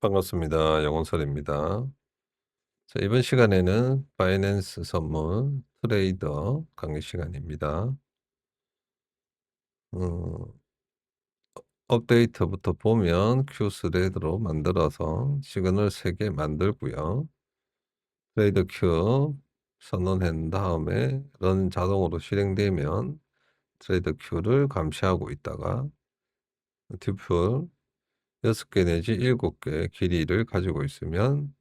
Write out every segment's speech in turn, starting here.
반갑습니다. 영원설입니다. 자, 이번 시간에는 바이낸스 선물 트레이더 강의 시간입니다. 음, 업데이트부터 보면 q 스레드로 만들어서 시그널 3개 만들고요. 트레이더 q 선언한 다음에 런 자동으로 실행되면 트레이더 q를 감시하고 있다가 듀플 6개 내지 7개 길이를 가지고 있으면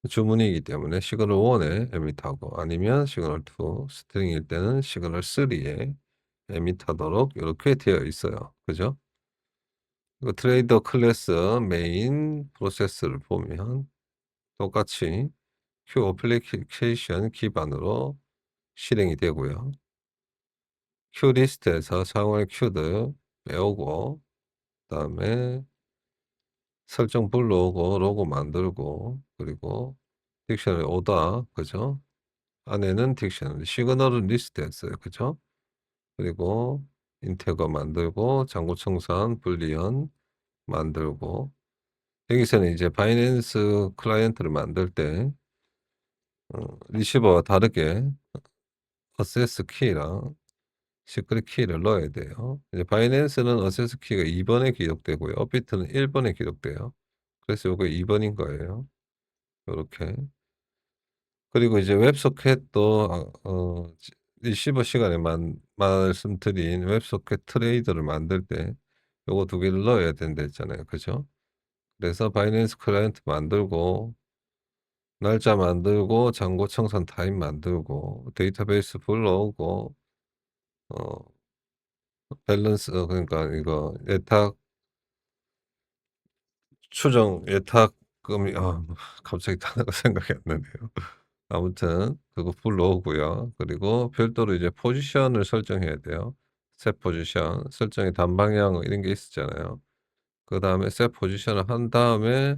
주문이기 때문에 시그널 1에 에밋하고 아니면 시그널 2 스트링일 때는 시그널 3에 에밋하도록 이렇게 되어 있어요. 그죠? 그 트레이더 클래스 메인 프로세스를 보면 똑같이 q 어플리케이션 기반으로 실행이 되고요. q 리스트에서 사용할 큐들 외우고 그다음에 설정 불러오고 로고 만들고 그리고 딕셔너리 오다 그죠? 안에는 딕셔너리 시그널은 리스트했어요. 그죠? 그리고 인테거 만들고 장고 청산 불리언 만들고 여기서는 이제 바이낸스 클라이언트를 만들 때 리시버와 다르게 어세스 키랑 시크릿 키를 넣어야 돼요. 이제 바이낸스는 어세스 키가 2번에 기록되고요. 업비트는 1번에 기록돼요. 그래서 요거 2번인 거예요. 요렇게. 그리고 이제 웹소켓도 리시버 시간에 말씀드린 웹소켓 트레이더를 만들 때 요거 두 개를 넣어야 된다 했잖아요. 그죠? 그래서 바이낸스 클라이언트 만들고 날짜 만들고 잔고 청산 타임 만들고 데이터베이스 불러오고 어 밸런스 그러니까 이거 예탁 추정 예탁금이 갑자기 단어가 생각이 안 나네요. 아무튼 그거 불러오고요. 그리고 별도로 이제 포지션을 설정해야 돼요. 셋 포지션, 설정의 단방향 이런 게 있었잖아요. 그다음에 셋 포지션을 한 다음에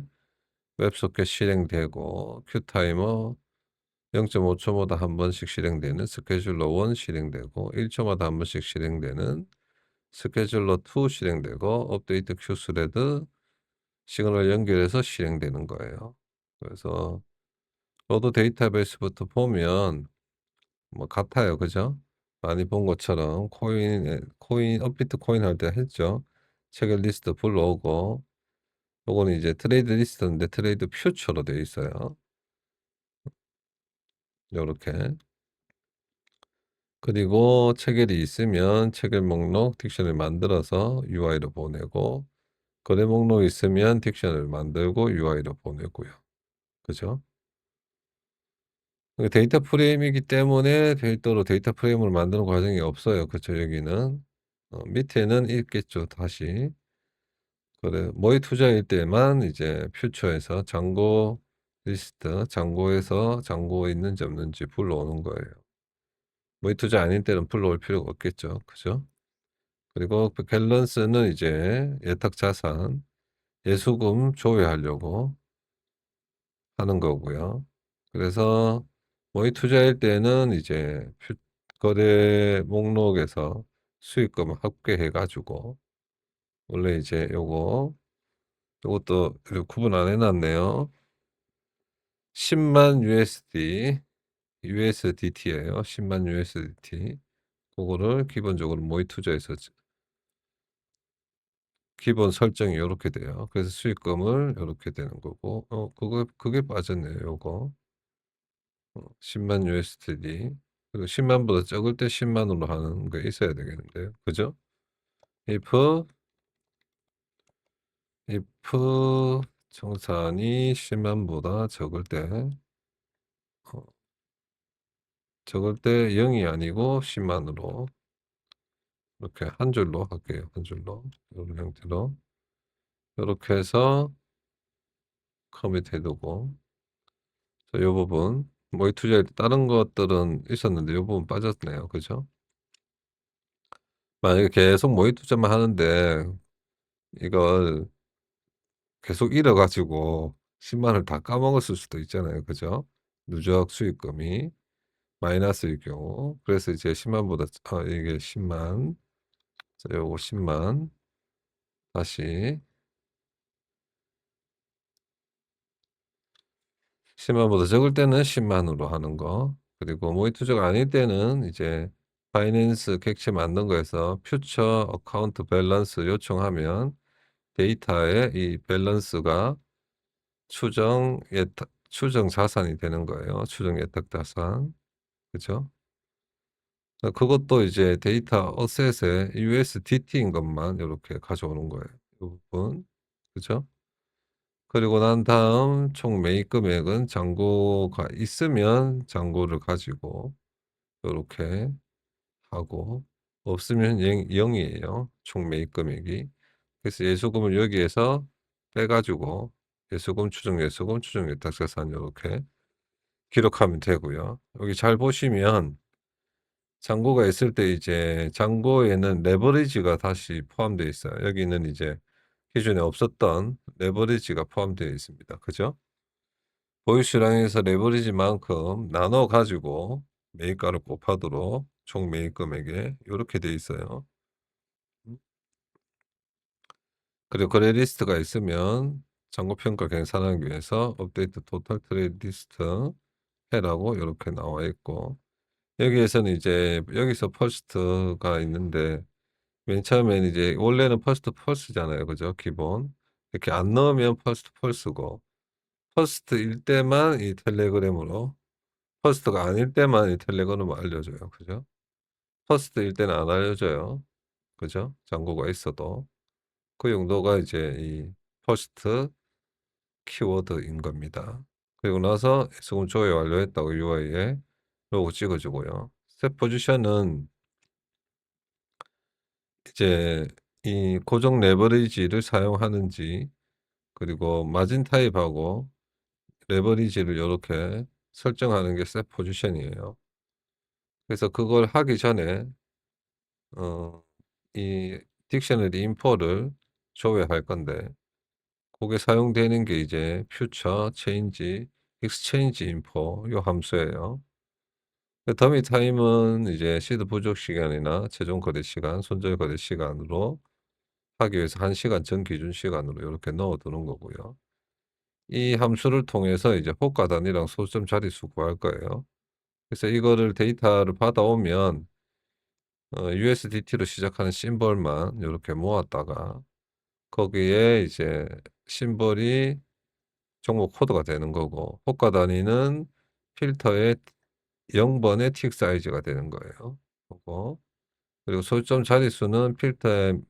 웹소켓 실행되고 큐타이머 0.5 초마다 한 번씩 실행되는 스케줄러 1 실행되고 1 초마다 한 번씩 실행되는 스케줄러 2 실행되고 업데이트 큐 스레드 시그널 연결해서 실행되는 거예요. 그래서 로드 데이터베이스부터 보면 뭐 같아요. 그죠? 많이 본 것처럼 코인 업비트 코인 할 때 했죠. 체결 리스트 불러오고 요거는 이제 트레이드 리스트인데 트레이드 퓨처로 되어 있어요. 요렇게. 그리고 체결이 있으면 체결 목록 딕션을 만들어서 UI로 보내고 거래 목록이 있으면 딕션을 만들고 UI로 보내고요. 그죠? 데이터 프레임이기 때문에 별도로 데이터 프레임을 만드는 과정이 없어요. 그쵸 여기는. 밑에는 있겠죠 다시. 그래 모의 투자일 때만 이제 퓨처에서 잔고 리스트 잔고에서 잔고 있는지 없는지 불러오는 거예요. 모의 투자 아닌 때는 불러올 필요가 없겠죠. 그죠? 그리고 그 밸런스는 이제 예탁 자산, 예수금 조회하려고 하는 거고요. 그래서 모의 투자일 때는 이제 거래 목록에서 수익금을 합계해 가지고 원래 이제 요것도 이렇게 구분 안 해 놨네요. 10만 USDT예요. 10만 USDT. 그거를 기본적으로 모의 투자에서 기본 설정이 요렇게 돼요. 그래서 수익금을 요렇게 되는 거고 그게 빠졌네요 요거. 10만 USD. 그리고 10만 보다 적을 때 10만 으로 하는 게 있어야 되겠는데요. 그죠? if if 청산이 10만 보다 적을 때 0이 아니고 10만 으로 이렇게 한 줄로 할게요. 한 줄로. 이런 형태로. 요렇게 해서 커밋 해 두고 자 요 부분 모의 투자에 다른 것들은 있었는데 요 부분 빠졌네요. 그죠? 만약에 계속 모의 투자만 하는데 이걸 계속 잃어 가지고 10만 원을 다 까먹었을 수도 있잖아요. 그죠? 누적 수익금이 마이너스일 경우. 그래서 이제 10만 보다 이게 10만 자 요거 10만 다시 10만 보다 적을 때는 10만 으로 하는 거. 그리고 모의 투자가 아닐 때는 이제 바이낸스 객체 만든 거에서 퓨처 어카운트 밸런스 요청하면 데이터에 이 밸런스가 추정 자산이 되는 거예요. 추정 예탁 자산. 그죠? 그것도 이제 데이터 어셋에 USDT인 것만 요렇게 가져오는 거예요. 요 부분. 그죠? 그리고 난 다음 총 매입 금액은 잔고가 있으면 잔고를 가지고 요렇게 하고 없으면 0 이에요, 총 매입 금액이. 그래서 예수금을 여기에서 빼 가지고 예수금, 추정 예수금, 추정 예탁자산 요렇게 기록하면 되고요. 여기 잘 보시면 잔고가 있을 때 이제 잔고에는 레버리지가 다시 포함되어 있어요. 여기는 이제 기존에 없었던 레버리지가 포함되어 있습니다. 그죠? 보유수량에서 레버리지만큼 나눠 가지고 매입가를 곱하도록 총 매입 금액에 요렇게 돼 있어요. 그리고 거래 리스트가 있으면 잔고 평가 계산하기 위해서 업데이트 토탈 트레이드 리스트 해라고 요렇게 나와 있고, 여기에서는 이제 여기서 퍼스트가 있는데 맨 처음에는 이제 원래는 퍼스트 펄스잖아요. 그죠? 기본. 이렇게 안 넣으면 퍼스트 펄스고, 퍼스트일 때만 이 텔레그램으로, 퍼스트가 아닐 때만 이 텔레그램으로 알려줘요. 그죠? 퍼스트일 때는 안 알려줘요. 그죠? 잔고가 있어도. 그 용도가 이제 이 퍼스트 키워드인 겁니다. 그리고 나서 수금 조회 완료했다고 UI에 로고 찍어 주고요. 스텝 포지션은 이제 이 고정 레버리지를 사용하는지, 그리고 마진 타입하고 레버리지를 요렇게 설정하는 게 스텝 포지션이에요. 그래서 그걸 하기 전에 이 딕셔너리 인포를 조회할 건데, 그게 사용되는 게 이제 퓨처 체인지 익스체인지 인포 요 함수예요. 그 더미 타임은 이제 시드 부족 시간이나 최종 거래 시간, 손절 거래 시간으로 하기 위해서 1 시간 전 기준 시간으로 요렇게 넣어 두는 거고요. 이 함수를 통해서 이제 호가 단위랑 소점 자릿수 구할 거예요. 그래서 이거를 데이터를 받아오면 USDT로 시작하는 심벌만 요렇게 모았다가 거기에 이제 심벌이 종목 코드가 되는 거고, 호가 단위는 필터의 0 번의 틱 사이즈가 되는 거예요. 그거. 그리고 소점 자릿수는 필터의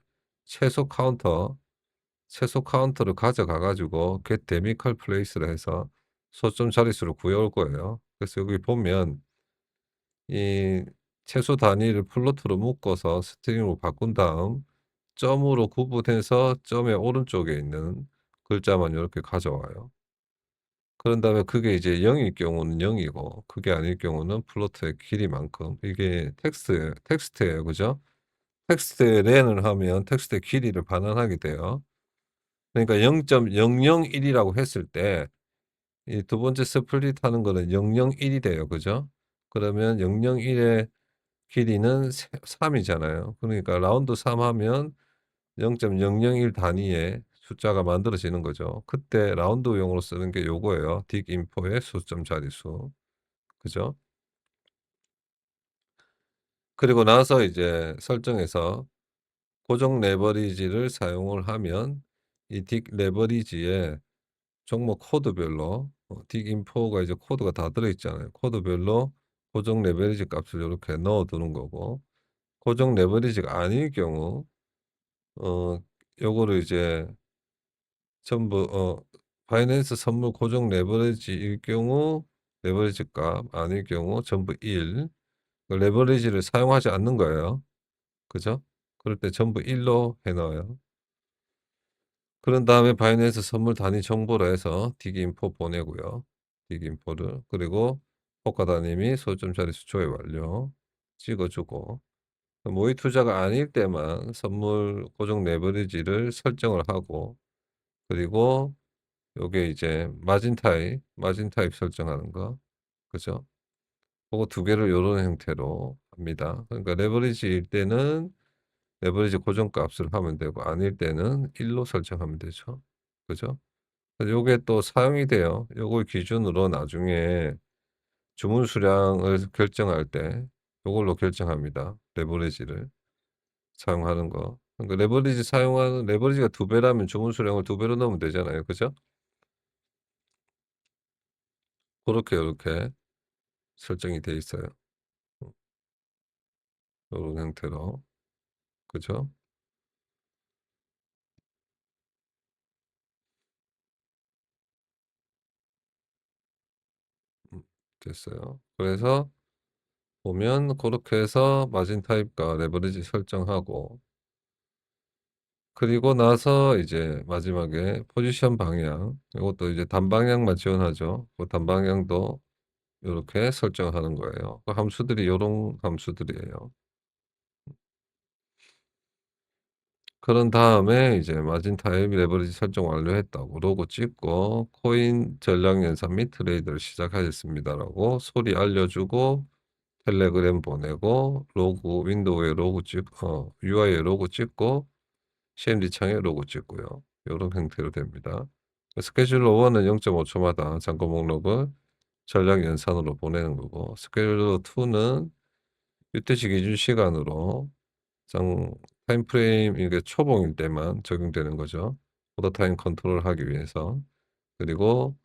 최소 카운터, 최소 카운터를 가져가 가지고 get demi calculace를 해서 소점 자릿수를 구해올 거예요. 그래서 여기 보면 이 최소 단위를 플로트로 묶어서 스트링으로 바꾼 다음 점으로 구분해서 점의 오른쪽에 있는 글자만 요렇게 가져와요. 그런 다음에 그게 이제 0 일 경우는 0 이고 그게 아닐 경우는 플로트의 길이만큼, 이게 텍스트예요. 그죠? 텍스트에 렌을 하면 텍스트의 길이를 반환하게 돼요. 그러니까 0.001 이라고 했을 때 이 두 번째 스플릿 하는 거는 001 이 돼요. 그죠? 그러면 001 의 길이는 3 이잖아요. 그러니까 라운드 3 하면 0.001 단위의 숫자가 만들어지는 거죠. 그때 라운드용으로 쓰는 게 요거예요. 딕인포의 소점 자릿수. 그죠? 그리고 나서 이제 설정에서 고정 레버리지를 사용을 하면 이 딕 레버리지에 종목 코드별로 딕인포가 이제 코드가 다 들어 있잖아요. 코드별로 고정 레버리지 값을 요렇게 넣어 두는 거고, 고정 레버리지가 아닐 경우 어 요거를 이제 전부 바이낸스 선물 고정 레버리지일 경우 레버리지 값, 아닐 경우 전부 1. 그 레버리지를 사용하지 않는 거예요. 그죠? 그럴 때 전부 1로 해 놓아요. 그런 다음에 바이낸스 선물 단위 정보로 해서 딕인포 보내고요. 딕인포를. 그리고 호가 단위 및 소점 자릿수 조회 완료 찍어 주고, 모의 투자가 아닐 때만 선물 고정 레버리지를 설정을 하고, 그리고 요게 이제 마진 타입 설정하는 거. 그죠? 고거 두 개를 요런 형태로 합니다. 그러니까 레버리지일 때는 레버리지 고정값을 하면 되고 아닐 때는 1로 설정하면 되죠. 그죠? 요게 또 사용이 돼요. 요걸 기준으로 나중에 주문 수량을 결정할 때 요걸로 결정합니다, 레버리지를 사용하는 거. 그러니까 레버리지가 2 배라면 주문 수량을 2 배로 넣으면 되잖아요. 그죠? 고렇게 요렇게 설정이 돼 있어요. 음 요런 형태로. 그죠? 음 됐어요. 그래서 보면 고렇게 해서 마진 타입과 레버리지 설정하고 그리고 나서 이제 마지막에 포지션 방향 요것도 이제 단방향만 지원하죠. 그 단방향도 요렇게 설정하는 거예요. 그 함수들이 요런 함수들이에요. 그런 다음에 이제 마진 타입 레버리지 설정 완료했다고 로고 찍고 "코인 전량 연산 및 트레이드를 시작하였습니다."라고 소리 알려주고 텔레그램 보내고 윈도우에 로고 UI에 로고 찍고 CMD 창에 로고 찍고요. 요런 형태로 됩니다. 스케줄러 1은 0.5 초마다 잠금 목록을 전량 연산으로 보내는 거고 스케줄러 2는 유태시 기준 시간으로 장 타임프레임 이게 초봉일 때만 적용되는 거죠. 오더 타임 컨트롤하기 위해서. 그리고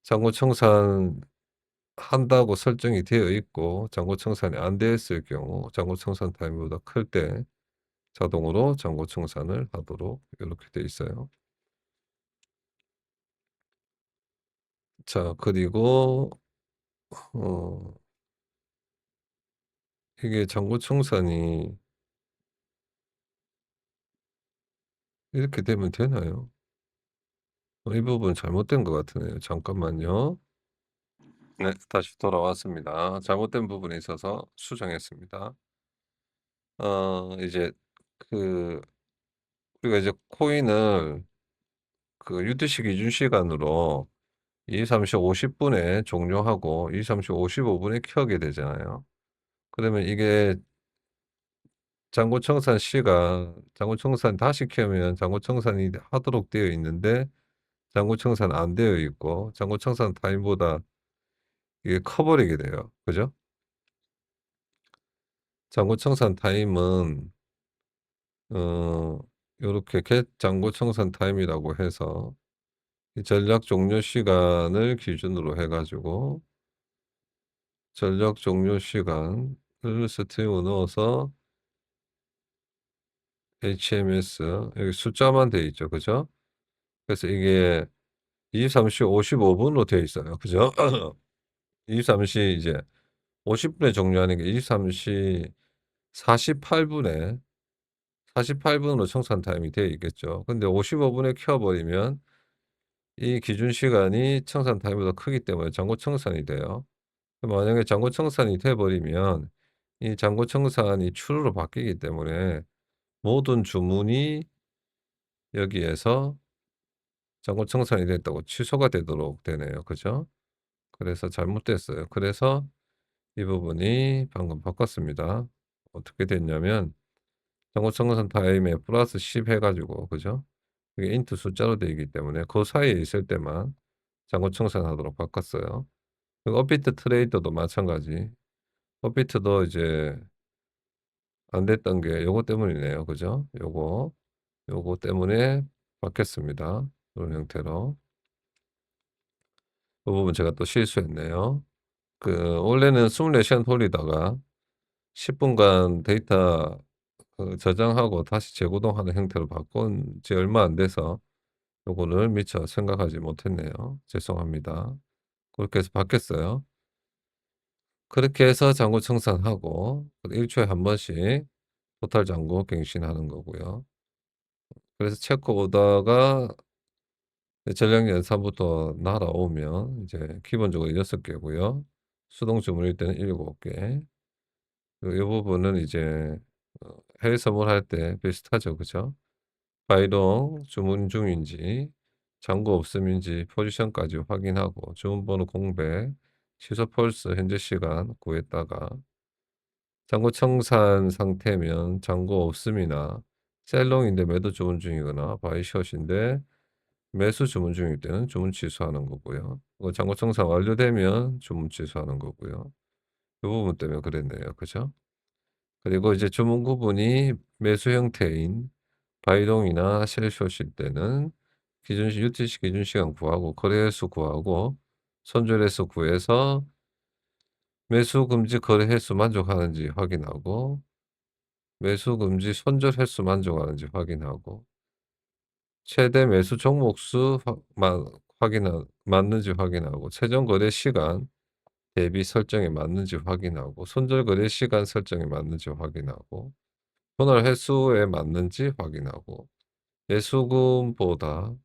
잔고 청산한다고 설정이 되어 있고 잔고 청산이 안 되었을 경우 잔고 청산 타임보다 클 때 자동으로 잔고 청산을 하도록 이렇게 돼 있어요. 자 그리고 어 이게 잔고 청산이 이렇게 되면 되나요? 이 부분 잘못된 것 같으네요. 잠깐만요. 네. 다시 돌아왔습니다. 잘못된 부분이 있어서 수정했습니다. 이제 그 우리가 이제 코인을 그 UTC 기준 시간으로 23시 50 분에 종료하고 23시 55 분에 켜게 되잖아요. 그러면 이게 장고 청산 다시 켜면 장고 청산이 하도록 되어 있는데 장고 청산 안 되어 있고 장고 청산 타임보다 이게 커 버리게 돼요. 그죠? 장고 청산 타임은 어 요렇게 get 장고 청산 타임이라고 해서 이 전략 종료 시간을 기준으로 해 가지고 전략 종료 시간을 스트링으로 넣어서 HMS 여기 숫자만 돼 있죠. 그죠? 그래서 이게 23시 55 분으로 되어 있어요. 그죠? 23시 이제 50 분에 종료하는 게 23시 48 분에 48 분으로 청산 타임이 되어 있겠죠. 근데 55 분에 켜 버리면 이 기준 시간이 청산 타임보다 크기 때문에 잔고 청산이 돼요. 만약에 잔고 청산이 돼 버리면 이 잔고 청산이 true로 바뀌기 때문에 모든 주문이 여기에서 잔고 청산이 됐다고 취소가 되도록 되네요. 그죠? 그래서 잘못됐어요. 그래서 이 부분이 방금 바꿨습니다. 어떻게 됐냐면 잔고 청산 타임에 플러스 10 해 가지고 그죠? 이게 int 숫자로 되어 있기 때문에 그 사이에 있을 때만 잔고 청산하도록 바꿨어요. 그리고 업비트 트레이더도 마찬가지. 업비트도 이제 안 됐던 게 요거 때문이네요. 그죠? 요거 때문에 바뀌었습니다. 그런 형태로. 그 부분 제가 또 실수했네요. 원래는 24 시간 돌리다가 10 분간 데이터 저장하고 다시 재구동하는 형태로 바꾼 지 얼마 안 돼서 요거를 미처 생각하지 못했네요. 죄송합니다. 그렇게 해서 바뀌었어요. 그렇게 해서 잔고 청산하고 일 주에 한 번씩 토탈 잔고 갱신하는 거고요. 그래서 체크 오더가 전량 연산부터 날아오면 이제 기본적으로 6 개고요. 수동 주문일 때는 7 개. 이 부분은 이제 해외 선물할 때 비슷하죠. 그죠? 바이동 주문 중인지 잔고 없음인지 포지션까지 확인하고 주문 번호 공백, 취소 펄스 현재 시간 구했다가 잔고 청산 상태면 잔고 없음이나 셀롱인데 매도 주문 중이거나 바이 숏인데 매수 주문 중일 때는 주문 취소하는 거고요. 잔고 청산 완료되면 주문 취소하는 거고요. 이 부분 때문에 그랬네요. 그죠? 그리고 이제 주문 구분이 매수 형태인 바이동이나 셀숏일 때는 UTC 기준 시간 구하고 거래 횟수 구하고 손절 횟수 구해서 매수 금지 거래 횟수 만족하는지 확인하고 매수 금지 손절 횟수 만족하는지 확인하고 최대 매수 종목 수 확인하 맞는지 확인하고 최종 거래 시간 대비 설정에 맞는지 확인하고 손절 거래 시간 설정에 맞는지 확인하고 분할 횟수에 맞는지 확인하고 매수금보다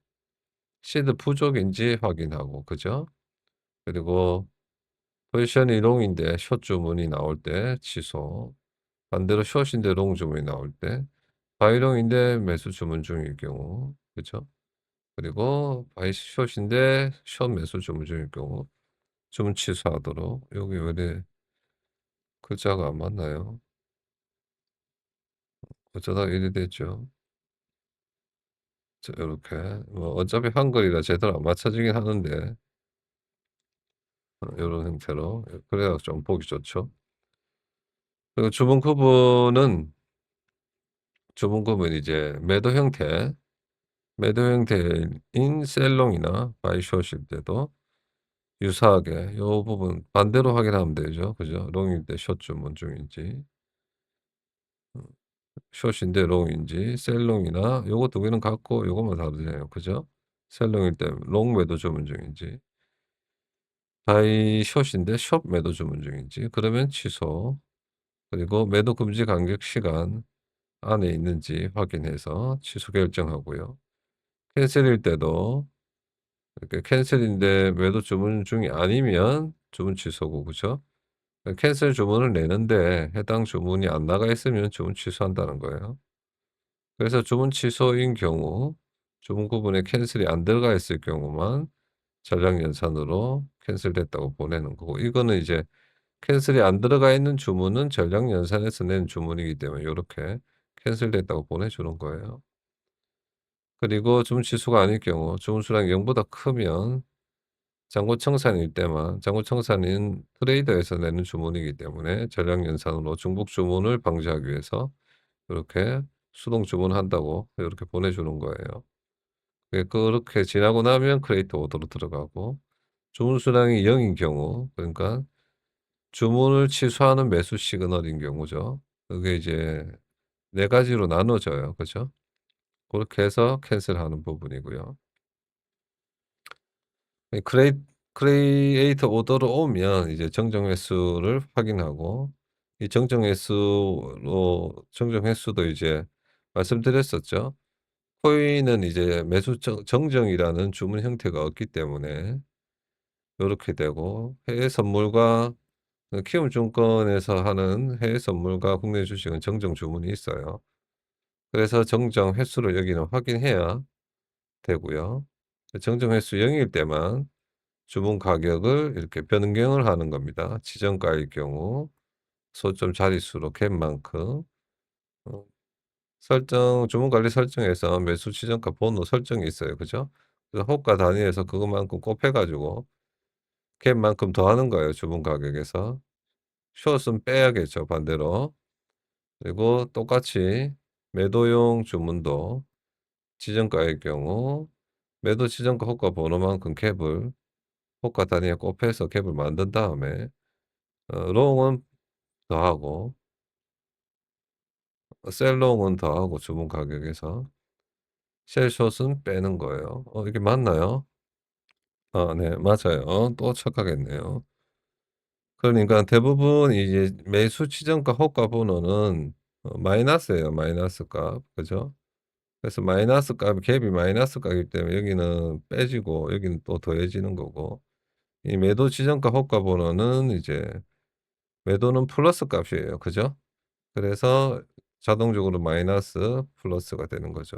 시드 부족인지 확인하고 그죠? 그리고 포지션이 롱인데 숏 주문이 나올 때 취소. 반대로 숏인데 롱 주문이 나올 때 바이롱인데 매수 주문 중일 경우 그죠? 그리고 바이 숏인데 숏 매수 주문 중일 경우 주문 취소하도록. 여기 왜 이래 글자가 안 맞나요? 어쩌다가 이래 됐죠. 자 요렇게 뭐 어차피 한글이라 제대로 안 맞춰지긴 하는데 요런 형태로 그래야 좀 보기 좋죠. 그리고 주문 구분은 이제 매도 형태인 셀롱이나 바이숏일 때도 유사하게 요 부분 반대로 확인하면 되죠. 그죠? 롱일 때 숏 주문 중인지 숏인데 롱인지 셀롱이나 요거 두 개는 같고 요것만 다르네요. 그죠? 셀롱일 때 롱 매도 주문 중인지 바이숏인데 숏 매도 주문 중인지 그러면 취소. 그리고 매도 금지 간격 시간 안에 있는지 확인해서 취소 결정하고요. 캔슬일 때도 이렇게 캔슬인데 매도 주문 중이 아니면 주문 취소고 그죠? 캔슬 주문을 내는데 해당 주문이 안 나가 있으면 주문 취소한다는 거예요. 그래서 주문 취소인 경우 주문 구분에 캔슬이 안 들어가 있을 경우만 전량 연산으로 캔슬됐다고 보내는 거고 이거는 이제 캔슬이 안 들어가 있는 주문은 전량 연산해서 낸 주문이기 때문에 요렇게 캔슬됐다고 보내주는 거예요. 그리고 주문 취소가 아닐 경우 주문 수량이 0보다 크면 잔고 청산일 때만 잔고 청산인 트레이더에서 내는 주문이기 때문에 전량 연산으로 중복 주문을 방지하기 위해서 이렇게 수동 주문한다고 이렇게 보내주는 거예요. 그렇게 지나고 나면 크레이트 오더로 들어가고 주문 수량이 0인 경우 그러니까 주문을 취소하는 매수 시그널인 경우죠. 그게 이제 네 가지로 나눠져요. 그죠? 그렇게 해서 캔슬하는 부분이고요. 이 크리에이터 오더로 오면 이제 정정 횟수를 확인하고 이 정정 횟수도 이제 말씀드렸었죠. 코인은 이제 매수 정정이라는 주문 형태가 없기 때문에 요렇게 되고 해외 선물과 키움증권에서 하는 해외 선물과 국내 주식은 정정 주문이 있어요. 그래서 정정 횟수를 여기는 확인해야 되고요. 정정 횟수 0일 때만 주문 가격을 이렇게 변경을 하는 겁니다. 지정가일 경우 소점 자릿수로 갭만큼 어 주문 관리 설정에서 매수 지정가 번호 설정이 있어요. 그죠? 그래서 호가 단위에서 그것만큼 곱해 가지고 갭만큼 더하는 거예요, 주문 가격에서. 숏은 빼야겠죠, 반대로. 그리고 똑같이 매도용 주문도 지정가일 경우 매도 지정가 호가 번호만큼 갭을 호가 단위에 곱해서 갭을 만든 다음에 롱은 더하고 셀롱은 더하고 주문 가격에서 셀숏은 빼는 거예요. 이게 맞나요? 아 네 맞아요. 또 착각했네요. 그러니까 대부분 이제 매수 지정가 호가 번호는 마이너스예요, 마이너스 값. 그죠? 그래서 마이너스 값이 갭이 마이너스 값이기 때문에 여기는 빼지고 여기는 또 더해지는 거고 이 매도 지정가 호가 번호는 이제 매도는 플러스 값이에요. 그죠? 그래서 자동적으로 마이너스 플러스가 되는 거죠.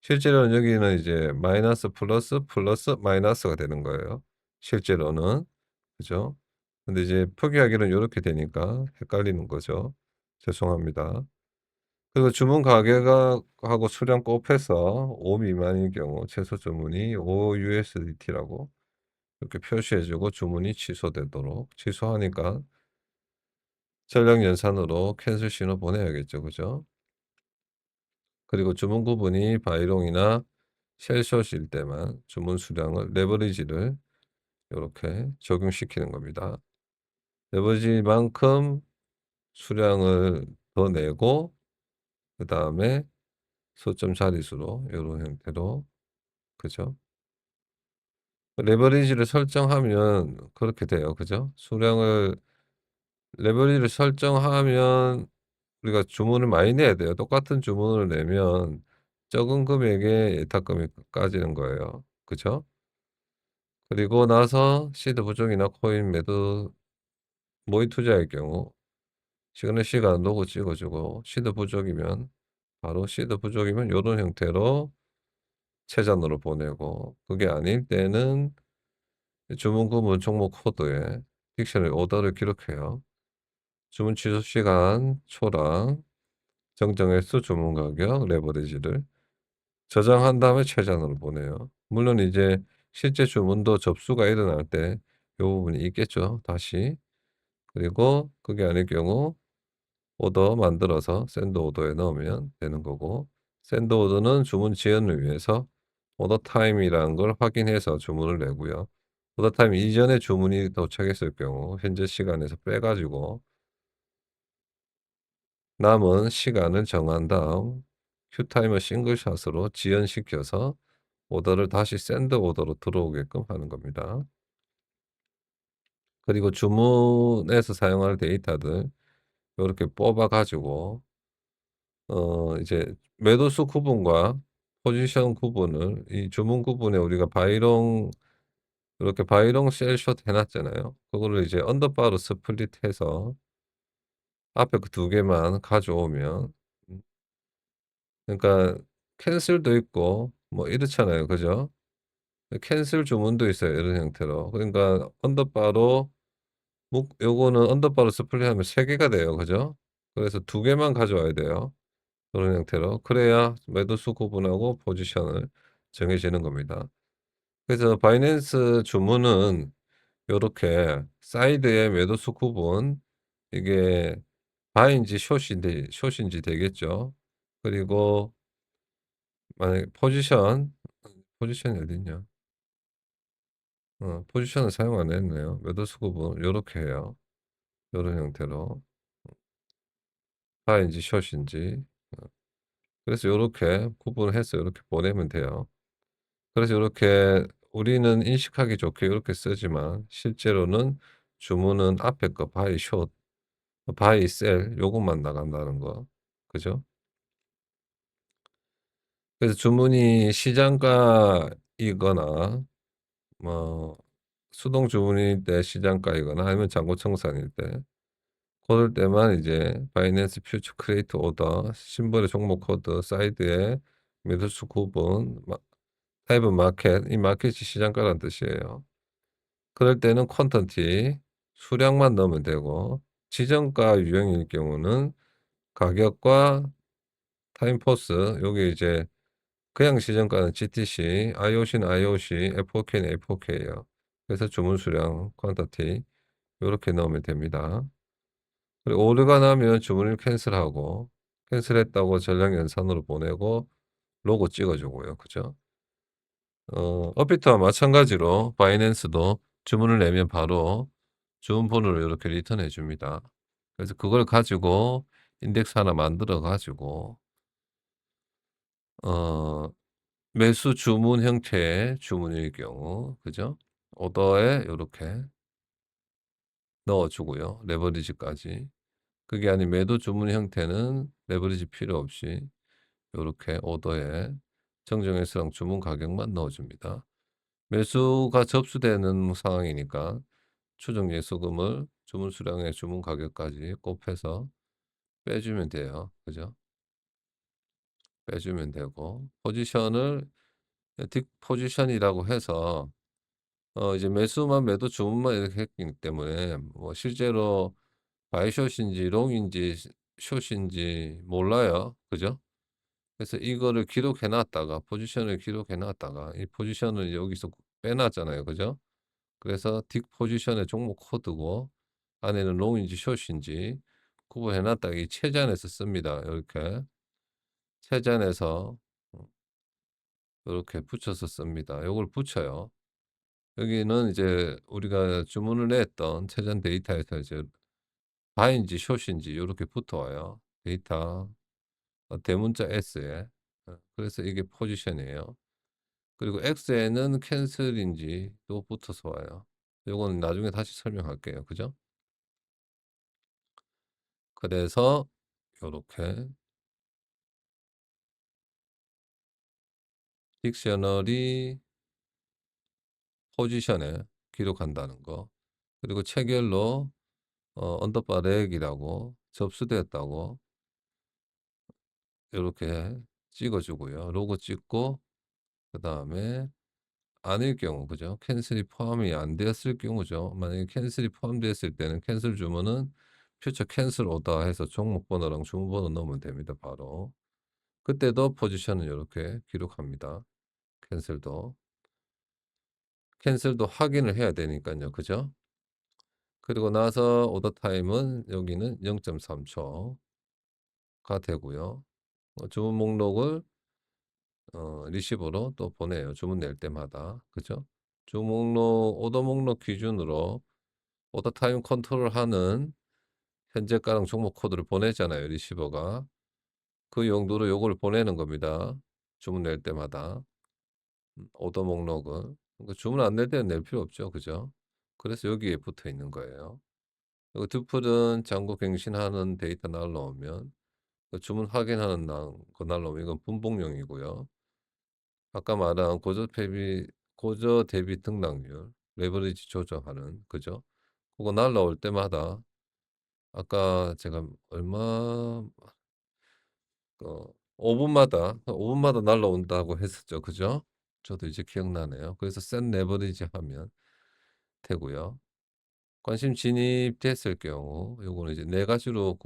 실제로는 여기는 이제 마이너스 플러스 플러스 마이너스가 되는 거예요. 실제로는. 그죠? 근데 이제 표기하기는 요렇게 되니까 헷갈리는 거죠. 죄송합니다. 그리고 주문 가격하고 수량 곱해서 5 미만인 경우 최소 주문이 5 USDT라고 이렇게 표시해 주고 주문이 취소되도록 취소하니까 전력 연산으로 캔슬 신호 보내야겠죠. 그죠? 그리고 주문 구분이 바이롱이나 셀숏일 때만 주문 수량을 레버리지를 요렇게 적용시키는 겁니다. 레버리지만큼 수량을 더 내고 그다음에 소점 자릿수로 요런 형태로 그죠? 레버리지를 설정하면 그렇게 돼요. 그죠? 수량을 레버리지를 설정하면 우리가 주문을 많이 내야 돼요. 똑같은 주문을 내면 적은 금액의 예탁금이 까지는 거예요. 그죠? 그리고 나서 시드 부족이나 코인 매도 모의 투자의 경우 시그널 로고 찍어 주고 시드 부족이면 바로 시드 부족이면 요런 형태로 최전으로 보내고 그게 아닐 때는 주문 구문 종목 코드에 딕셔너리 오더를 기록해요. 주문 취소 시간, 초랑, 정정 횟수, 주문 가격, 레버리지를 저장한 다음에 최전으로 보내요. 물론 이제 실제 주문도 접수가 일어날 때 요 부분이 있겠죠, 다시. 그리고 그게 아닐 경우 오더 만들어서 샌드 오더에 넣으면 되는 거고 샌드 오더는 주문 지연을 위해서 오더 타임이라는 걸 확인해서 주문을 내고요. 오더 타임 이전에 주문이 도착했을 경우 현재 시간에서 빼 가지고 남은 시간을 정한 다음 큐타이머 싱글샷으로 지연시켜서 오더를 다시 샌드 오더로 들어오게끔 하는 겁니다. 그리고 주문에서 사용할 데이터들 요렇게 뽑아 가지고 이제 매도수 구분과 포지션 구분을 이 주문 구분에 우리가 바이롱 이렇게 바이롱 셀숏 해 놨잖아요. 그거를 이제 언더바로 스플릿해서 앞에 그 두 개만 가져오면 음 그러니까 캔슬도 있고 뭐 이렇잖아요. 그죠? 캔슬 주문도 있어요, 이런 형태로. 그러니까 언더바로 요거는 언더바로 스플릿하면 3 개가 돼요. 그죠? 그래서 2 개만 가져와야 돼요. 그런 형태로. 그래야 매도수 구분하고 포지션을 정해지는 겁니다. 그래서 바이낸스 주문은 요렇게 사이드에 매도수 구분 이게 바인지 숏인지 되겠죠. 그리고 만약에 포지션이 어딨냐. 포지션을 사용 안 했네요. 매도수 구분 요렇게 해요. 요런 형태로. 바인지 숏인지. 어 그래서 요렇게 구분해서 요렇게 보내면 돼요. 그래서 요렇게 우리는 인식하기 좋게 요렇게 쓰지만 실제로는 주문은 앞에 거 바이 숏, 바이 셀 요것만 나간다는 거. 그죠? 그래서 주문이 시장가이거나 뭐 수동 주문일 때 시장가이거나 아니면 잔고 청산일 때 고럴 때만 이제 바이낸스 퓨처 크레이트 오더 심벌의 종목 코드 사이드에 매도수 구분 타입은 마켓 이 마켓이 시장가라는 뜻이에요. 그럴 때는 퀀턴티 수량만 넣으면 되고 지정가 유형일 경우는 가격과 타임포스 요게 이제 그냥 시정가는 GTC, IOC는 IOC, FOK는 FOK예요. 그래서 주문 수량 퀀터티 요렇게 넣으면 됩니다. 그리고 오류가 나면 주문을 캔슬하고 캔슬했다고 전량 연산으로 보내고 로고 찍어 주고요. 그죠? 업비트와 마찬가지로 바이낸스도 주문을 내면 바로 주문 번호를 요렇게 리턴해 줍니다. 그래서 그걸 가지고 인덱스 하나 만들어 가지고 어 매수 주문 형태의 주문일 경우 그죠? 오더에 요렇게 넣어 주고요. 레버리지까지. 그게 아닌 매도 주문 형태는 레버리지 필요 없이 요렇게 오더에 정정해서 주문 가격만 넣어 줍니다. 매수가 접수되는 상황이니까 추정 예수금을 주문 수량의 주문 가격까지 곱해서 빼주면 돼요. 그죠? 빼주면 되고 포지션을 딕 포지션이라고 해서 이제 매수만 매도 주문만 이렇게 했기 때문에 뭐 실제로 바이숏인지 롱인지 숏인지 몰라요. 그죠? 그래서 이거를 기록해 놨다가 포지션을 기록해 놨다가 이 포지션을 여기서 빼 놨잖아요. 그죠? 그래서 딕 포지션의 종목 코드고 안에는 롱인지 숏인지 구분해 놨다가 이 최전에서 씁니다. 이렇게 최전에서 이렇게 붙여서 씁니다. 요걸 붙여요. 여기는 이제 우리가 주문을 냈던 최전 데이터에서 이제 바인지 숏인지 요렇게 붙어와요. 데이터 대문자 S에. 그래서 이게 포지션이에요. 그리고 X에는 캔슬인지도 붙어서 와요. 요거는 나중에 다시 설명할게요. 그죠? 그래서 요렇게 딕셔너리 포지션에 기록한다는 거. 그리고 체결로 언더바 렉이라고 접수되었다고 요렇게 찍어 주고요. 로고 찍고 그다음에 아닐 경우 그죠? 캔슬이 포함이 안 되었을 경우죠. 만약에 캔슬이 포함되었을 때는 캔슬 주문은 퓨처 캔슬 오더 해서 종목 번호랑 주문 번호 넣으면 됩니다. 바로. 그때도 포지션은 요렇게 기록합니다. 캔슬도. 캔슬도 확인을 해야 되니깐요. 그죠? 그리고 나서 오더 타임은 여기는 0.3 초가 되고요. 주문 목록을 리시버로 또 보내요. 주문 낼 때마다. 그죠? 주문 목록 오더 목록 기준으로 오더 타임 컨트롤하는 현재가랑 종목 코드를 보내잖아요. 리시버가. 그 용도로 요걸 보내는 겁니다. 주문 낼 때마다. 오더 목록은. 그러니까 주문 안 낼 때는 낼 필요 없죠. 그죠? 그래서 여기에 붙어 있는 거예요. 그리고 듀플은 잔고 갱신하는 데이터 날라오면 그 주문 확인하는 거 날라오면 이건 분봉용이고요. 아까 말한 고저 대비 등락률, 레버리지 조정하는 그죠? 그거 날라올 때마다 아까 제가 얼마 5 분마다 날라온다고 했었죠. 그죠? 저도 이제 기억나네요. 그래서 셋 레버리지 하면 되고요. 관심 진입됐을 경우 요거는 이제 네 가지로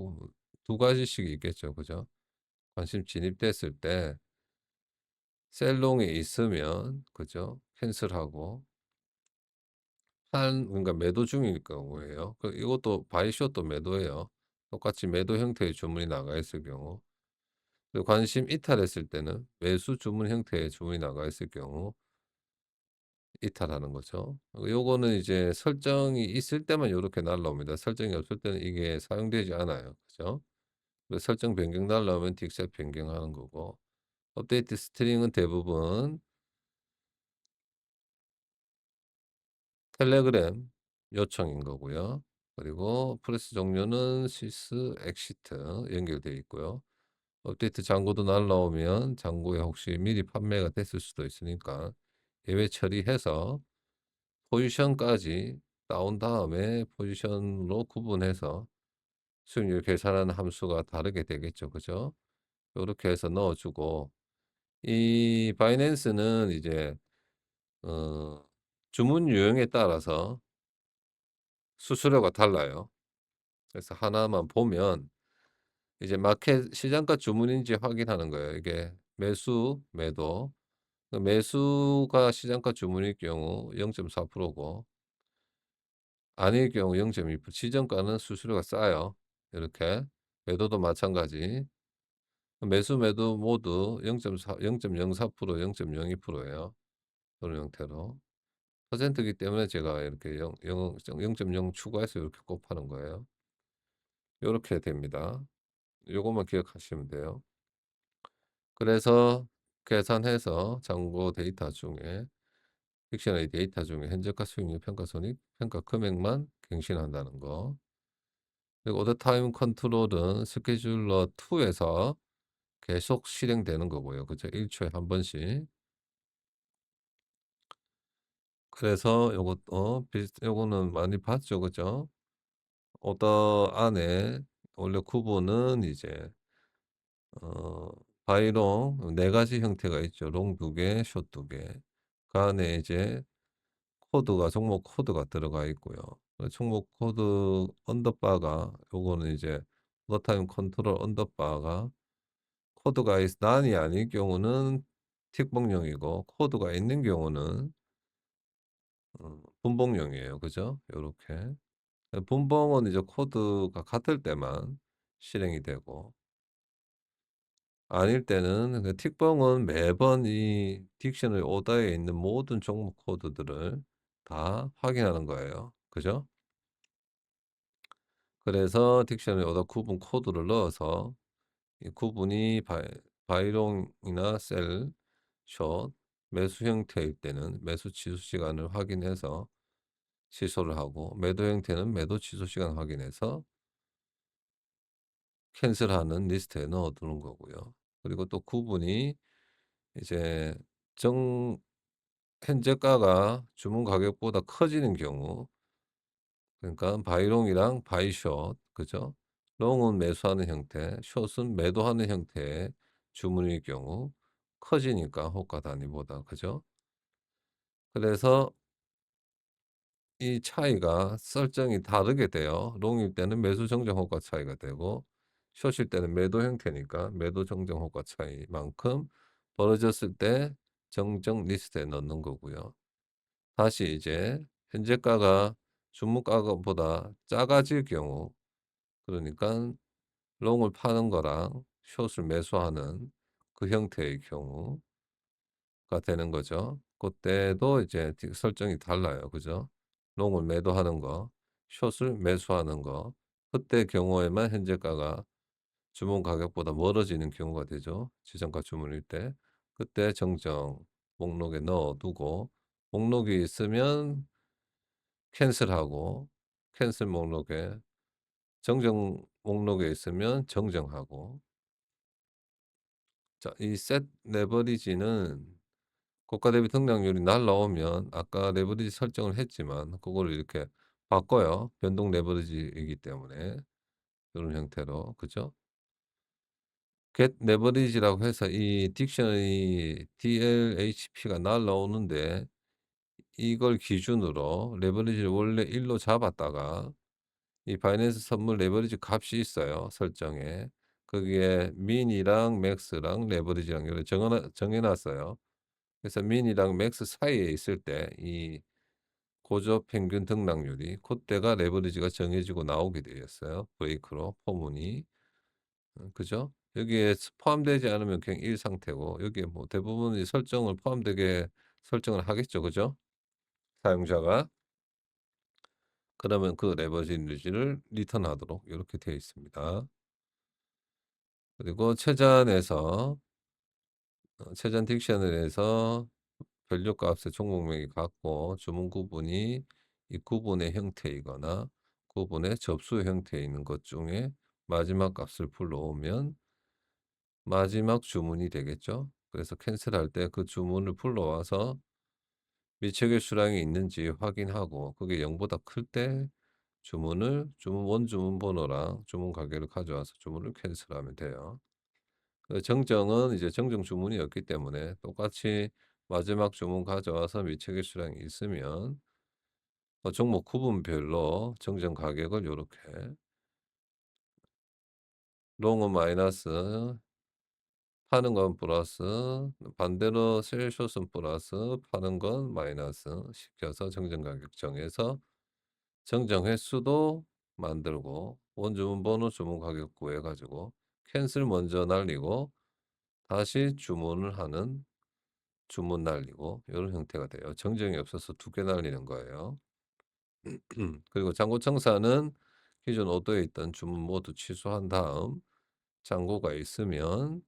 두 가지씩 있겠죠. 그죠? 관심 진입됐을 때 셀롱에 있으면 그죠? 캔슬하고 그러니까 매도 중일 경우에요. 이것도 바이숏도 매도예요. 똑같이 매도 형태의 주문이 나가 있을 경우. 그리고 관심 이탈했을 때는 매수 주문 형태의 주문이 나가 있을 경우 이탈하는 거죠. 요거는 이제 설정이 있을 때만 요렇게 날라옵니다. 설정이 없을 때는 이게 사용되지 않아요. 그죠? 설정 변경 날라오면 딕셋 변경하는 거고 업데이트 스트링은 대부분 텔레그램 요청인 거고요. 그리고 프레스 종료는 시스 엑시트 연결되어 있고요. 업데이트 잔고도 날라오면 잔고에 혹시 미리 판매가 됐을 수도 있으니까 예외 처리해서 포지션까지 따온 다음에 포지션으로 구분해서 수익률 계산하는 함수가 다르게 되겠죠. 그죠? 요렇게 해서 넣어 주고 이 바이낸스는 이제 어 주문 유형에 따라서 수수료가 달라요. 그래서 하나만 보면 이제 마켓 시장가 주문인지 확인하는 거예요. 이게 매수, 매도. 매수가 시장가 주문일 경우 0.4%고 아닐 경우 0.2% 시정가는 수수료가 싸요. 이렇게. 매도도 마찬가지. 매수, 매도 모두 0.04%, 0.02%예요. 그런 형태로. 퍼센트이기 때문에 제가 이렇게 0.0 추가해서 이렇게 곱하는 거예요. 요렇게 됩니다. 요것만 기억하시면 돼요. 그래서 계산해서 잔고 데이터 중에 딕셔너리 데이터 중에 현재가 수익률 평가 손익 평가 금액만 갱신한다는 거. 그리고 오더 타임 컨트롤은 스케줄러 2에서 계속 실행되는 거고요. 그죠? 1초에 한 번씩. 그래서 요거는 많이 봤죠. 그죠? 오더 안에 원래 구분은 이제 어 바이롱 네 가지 형태가 있죠. 롱 2개, 숏 2개. 그 안에 이제 코드가 종목 코드가 들어가 있고요. 종목 코드 언더바가 요거는 이제 타임 컨트롤 언더바가 코드가 난이 아닐 경우는 틱복용이고 코드가 있는 경우는 분봉용이에요. 그죠? 요렇게. 분봉은 이제 코드가 같을 때만 실행이 되고 아닐 때는 그 틱봉은 매번 이 딕셔너리 오더에 있는 모든 종목 코드들을 다 확인하는 거예요. 그죠? 그래서 딕셔너리 오더 구분 코드를 넣어서 이 구분이 바이롱이나 셀, 숏, 매수 형태일 때는 매수 취소 시간을 확인해서 취소를 하고 매도 형태는 매도 취소 시간 확인해서 캔슬하는 리스트에 넣어 두는 거고요. 그리고 또 구분이 이제 정 현재가가 주문 가격보다 커지는 경우 그러니까 바이롱이랑 바이숏 그죠? 롱은 매수하는 형태, 숏은 매도하는 형태의 주문일 경우 커지니까 호가 단위보다 그죠? 그래서 이 차이가 설정이 다르게 돼요. 롱일 때는 매수 정정 호가 차이가 되고 숏일 때는 매도 형태니까 매도 정정 호가 차이만큼 벌어졌을 때 정정 리스트에 넣는 거고요. 다시 이제 현재가가 주문가보다 작아질 경우 그러니까 롱을 파는 거랑 숏을 매수하는 그 형태의 경우가 되는 거죠. 그때도 이제 설정이 달라요. 그죠? 롱을 매도하는 거, 숏을 매수하는 거. 그때 경우에만 현재가가 주문 가격보다 멀어지는 경우가 되죠. 지정가 주문일 때. 그때 정정 목록에 넣어 두고 목록이 있으면 캔슬하고 캔슬 목록에 정정 목록에 있으면 정정하고 자, 이 셋 레버리지는 고가 대비 등락률이 날라오면 아까 레버리지 설정을 했지만 그거를 이렇게 바꿔요. 변동 레버리지이기 때문에 이런 형태로 그죠? get leverage라고 해서 이 딕셔너리 DLHP가 날라오는데 이걸 기준으로 레버리지를 원래 1로 잡았다가 이 바이낸스 선물 레버리지 값이 있어요, 설정에. 거기에 민이랑 맥스랑 레버리지랑 요렇게 정해 놨어요. 그래서 민이랑 맥스 사이에 있을 때 이 고저 평균 등락률이 콧대가 레버리지가 정해지고 나오게 되어 있어요. 브레이크로 포문이. 그죠? 여기에 포함되지 않으면 그냥 1 상태고 여기에 뭐 대부분 이 설정을 포함되게 설정을 하겠죠. 그죠? 사용자가. 그러면 그 레버리지를 리턴하도록 이렇게 되어 있습니다. 그리고 최전에서 최전 딕셔너리에서 변류 값의 총목명이 같고 주문 구분이 이 구분의 형태이거나 구분의 접수 형태에 있는 것 중에 마지막 값을 불러오면 마지막 주문이 되겠죠. 그래서 캔슬할 때 그 주문을 불러와서 미체결 수량이 있는지 확인하고 그게 0보다 클 때 주문을 원주문 번호랑 주문 가격을 가져와서 주문을 캔슬하면 돼요. 그 정정은 이제 정정 주문이었기 때문에 똑같이 마지막 주문 가져와서 미체결 수량이 있으면 종목 구분별로 정정 가격을 요렇게 롱은 마이너스 파는 건 플러스 반대로 셀숏은 플러스 파는 건 마이너스 시켜서 정정 가격 정해서 정정 횟수도 만들고 원주문 번호 주문 가격 구해 가지고 캔슬 먼저 날리고 다시 주문을 하는 주문 날리고 이런 형태가 돼요. 정정이 없어서 두 개 날리는 거예요. 그리고 잔고 청산은 기존 오더에 있던 주문 모두 취소한 다음 잔고가 있으면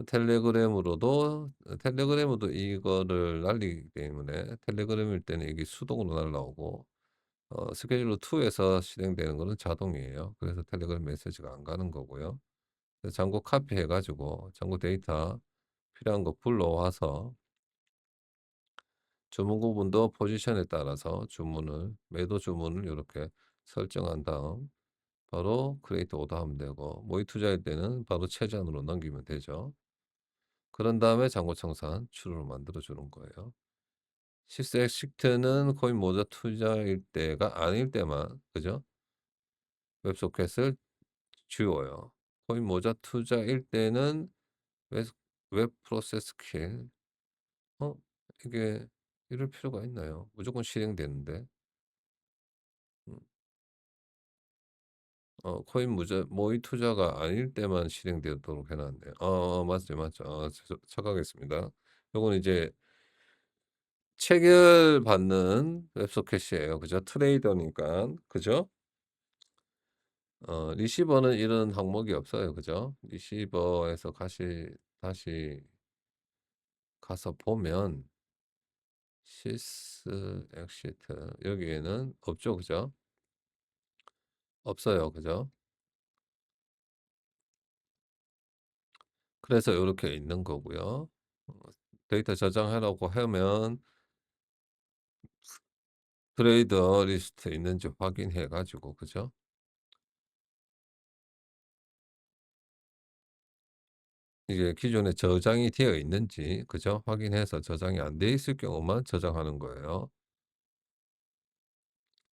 텔레그램으로도 이거를 날리기 때문에 텔레그램일 때는 이게 수동으로 날라오고 스케줄러 2에서 실행되는 거는 자동이에요. 그래서 텔레그램 메시지가 안 가는 거고요. 그래서 잔고 카피해 가지고 잔고 데이터 필요한 거 불러와서 주문 구분도 포지션에 따라서 주문을 매도 주문을 이렇게 설정한 다음 바로 크리에이트 오더 하면 되고 모의 투자일 때는 바로 최전으로 넘기면 되죠. 그런 다음에 잔고 청산 추루를 만들어 주는 거예요. 시스 식트는 코인 모자 투자일 때가 아닐 때만 그죠? 웹소켓을 지워요. 코인 모자 투자일 때는 웹 프로세스 킬. 어 이게 이럴 필요가 있나요? 무조건 실행되는데. 음 코인 무자 모의 투자가 아닐 때만 실행되도록 해 놨네요. 맞죠, 맞죠. 착각했습니다. 요거는 이제 체결받는 웹소켓이에요. 그죠? 트레이더니까. 그죠? 리시버는 이런 항목이 없어요. 그죠? 리시버에서 다시 가서 보면 시스 엑시트 여기에는 없죠. 그죠? 없어요. 그죠? 그래서 요렇게 있는 거고요. 어 데이터 저장하라고 하면 트레이더 리스트에 있는지 확인해 가지고 그죠? 이게 기존에 저장이 되어 있는지 그죠? 확인해서 저장이 안 돼 있을 경우만 저장하는 거예요.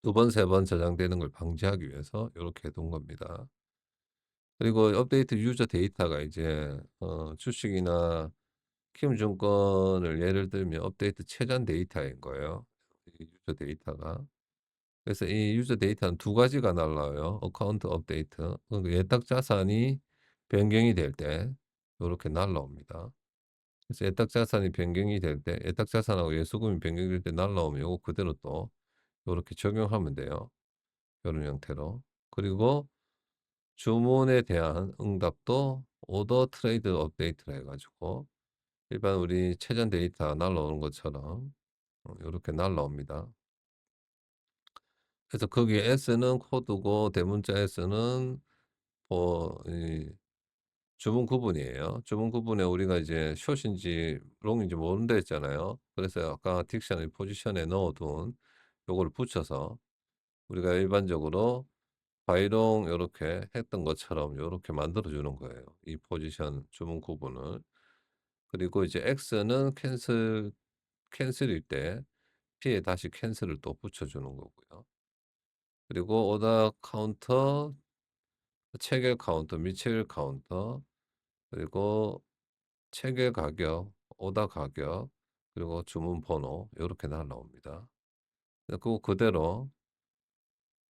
두 번, 세 번 저장되는 걸 방지하기 위해서 요렇게 해둔 겁니다. 그리고 업데이트 유저 데이터가 이제 주식이나 키움증권을 예를 들면 업데이트 최전 데이터인 거예요, 이 유저 데이터가. 그래서 이 유저 데이터는 두 가지가 날라와요. 어카운트 업데이트 그러니까 예탁 자산이 변경이 될 때 요렇게 날라옵니다. 그래서 예탁 자산이 변경이 될 때 예탁 자산하고 예수금이 변경될 때 날라오면 요거 그대로 또 요렇게 적용하면 돼요, 요런 형태로. 그리고 주문에 대한 응답도 오더 트레이드 업데이트라 해 가지고 일반 우리 최전 데이터 날라오는 것처럼 요렇게 날라옵니다. 그래서 거기에 S는 코드고 대문자 S는 이 주문 구분이에요. 주문 구분에 우리가 이제 숏인지 롱인지 모른다 했잖아요. 그래서 아까 딕셔너리 포지션에 넣어 둔 요거를 붙여서 우리가 일반적으로 바이롱 요렇게 했던 것처럼 요렇게 만들어 주는 거예요, 이 포지션 주문 구분을. 그리고 이제 X는 캔슬일 때 P에 다시 캔슬을 또 붙여 주는 거고요. 그리고 오더 카운터, 체결 카운터, 미체결 카운터, 그리고 체결 가격, 오더 가격, 그리고 주문 번호 요렇게 날라옵니다. 그거 그대로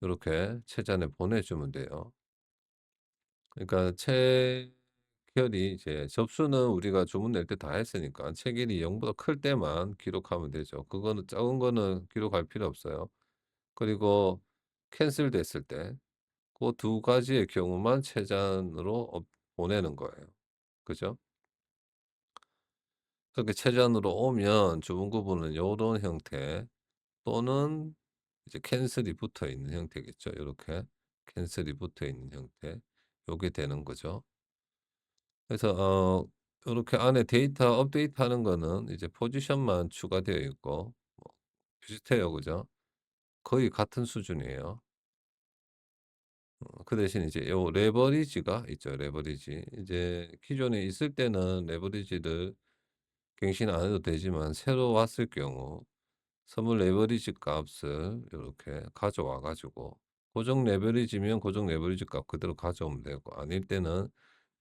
요렇게 최전에 보내주면 돼요. 그러니까 체결이 이제 접수는 우리가 주문 낼 때 다 했으니까 체결이 0 보다 클 때만 기록하면 되죠. 그거는 적은 거는 기록할 필요 없어요. 그리고 캔슬됐을 때 고 두 가지의 경우만 최전으로 보내는 거예요. 그죠? 그렇게 최전으로 오면 주문 구분은 요런 형태 또는 이제 캔슬이 붙어 있는 형태겠죠. 요렇게 캔슬이 붙어 있는 형태. 요게 되는 거죠. 그래서 요렇게 안에 데이터 업데이트하는 거는 이제 포지션만 추가되어 있고 뭐 비슷해요. 그죠? 거의 같은 수준이에요. 그 대신 이제 요 레버리지가 있죠. 레버리지. 이제 기존에 있을 때는 레버리지를 갱신 안 해도 되지만 새로 왔을 경우 선물 레버리지 값을 요렇게 가져와 가지고 고정 레버리지면 고정 레버리지 값 그대로 가져오면 되고 아닐 때는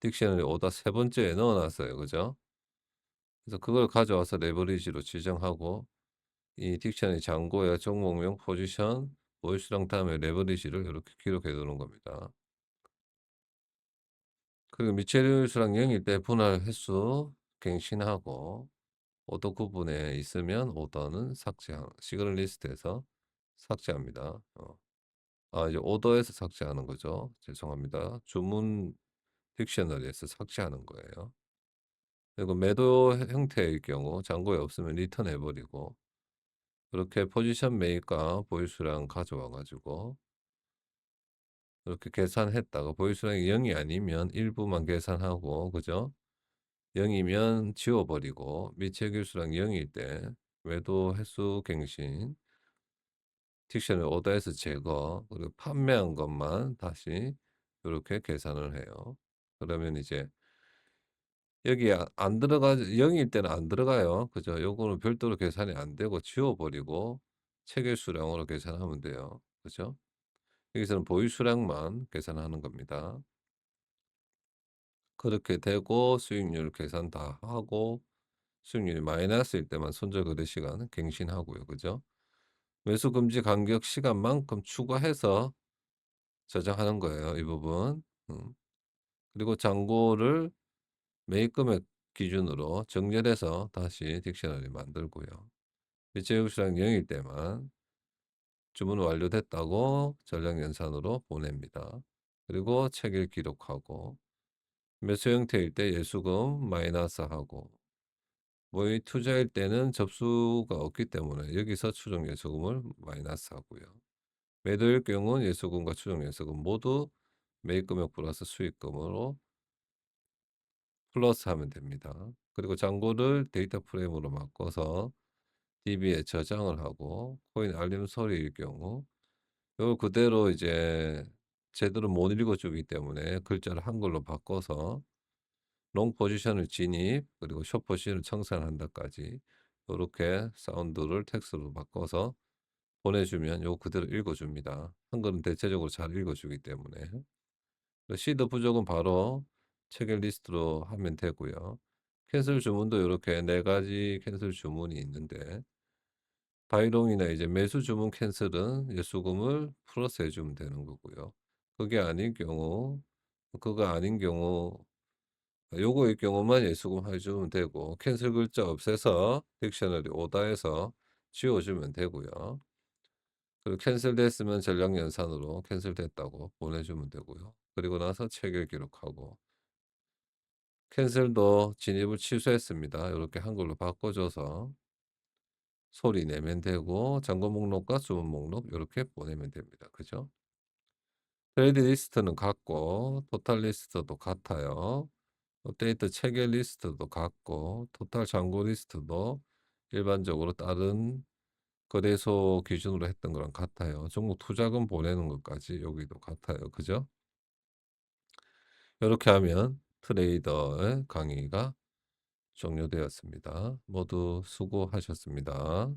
딕셔너리 오다 세 번째에 넣어 놨어요. 그죠? 그래서 그걸 가져와서 레버리지로 지정하고 이 딕셔너리 잔고의 종목명 포지션 보유수량 다음에 레버리지를 이렇게 기록해 두는 겁니다. 그리고 미체율 수량 0일 때 분할 횟수 갱신하고 오더 구분에 있으면 오더는 시그널 리스트에서 삭제합니다. 이제 오더에서 삭제하는 거죠. 죄송합니다. 주문 딕셔너리에서 삭제하는 거예요. 그리고 매도 형태의 경우 잔고에 없으면 리턴해 버리고 그렇게 포지션 매입과 보유수량 가져와 가지고 이렇게 계산했다가 보유수량이 0이 아니면 일부만 계산하고 그죠? 0 이면 지워 버리고 미체결수량 0일 때 매도 횟수 갱신, 딕션을 오더해서 제거, 그리고 판매한 것만 다시 요렇게 계산을 해요. 그러면 이제 여기에 안 들어가 0일 때는 안 들어가요. 그죠? 요거는 별도로 계산이 안 되고 지워 버리고 체결 수량으로 계산하면 돼요. 그죠? 여기서는 보유 수량만 계산하는 겁니다. 그렇게 되고 수익률 계산 다 하고 수익률이 마이너스일 때만 손절 거래 시간은 갱신하고요. 그죠? 매수 금지 간격 시간만큼 추가해서 저장하는 거예요, 이 부분. 음. 그리고 잔고를 매입 금액 기준으로 정렬해서 다시 딕셔너리 만들고요. 밑제 수량 0일 때만 주문 완료됐다고 전량 연산으로 보냅니다. 그리고 체결 기록하고 매수 형태일 때 예수금 마이너스하고 모의 투자일 때는 접수가 없기 때문에 여기서 추정 예수금을 마이너스하고요. 매도일 경우는 예수금과 추정 예수금 모두 매입금액 플러스 수익금으로 플러스하면 됩니다. 그리고 잔고를 데이터 프레임으로 바꿔서 DB에 저장을 하고 코인 알림 소리일 경우 이걸 그대로 이제 제대로 못 읽어주기 때문에 글자를 한글로 바꿔서 롱 포지션을 진입 그리고 숏 포지션을 청산한다까지 이렇게 사운드를 텍스트로 바꿔서 보내주면 요 그대로 읽어줍니다. 한글은 대체적으로 잘 읽어주기 때문에 시드 부족은 바로 체결 리스트로 하면 되고요. 캔슬 주문도 이렇게 네 가지 캔슬 주문이 있는데 바이롱이나 이제 매수 주문 캔슬은 예수금을 플러스 해주면 되는 거고요. 그게 아닌 경우 그거 아닌 경우 요거일 경우만 예수금 해주면 되고 캔슬 글자 없애서 딕셔너리 오다해서 지워주면 되고요. 그리고 캔슬됐으면 전량 연산으로 캔슬됐다고 보내주면 되고요. 그리고 나서 체결 기록하고 캔슬도 진입을 취소했습니다. 이렇게 한글로 바꿔줘서 소리 내면 되고 잔고 목록과 주문 목록 이렇게 보내면 됩니다. 그죠? 트레이드 리스트는 같고 토탈 리스트도 같아요. 업데이트 체결 리스트도 같고 토탈 잔고 리스트도 일반적으로 다른 거래소 기준으로 했던 거랑 같아요. 종목 투자금 보내는 것까지 여기도 같아요. 그죠? 이렇게 하면 트레이더의 강의가 종료되었습니다. 모두 수고하셨습니다.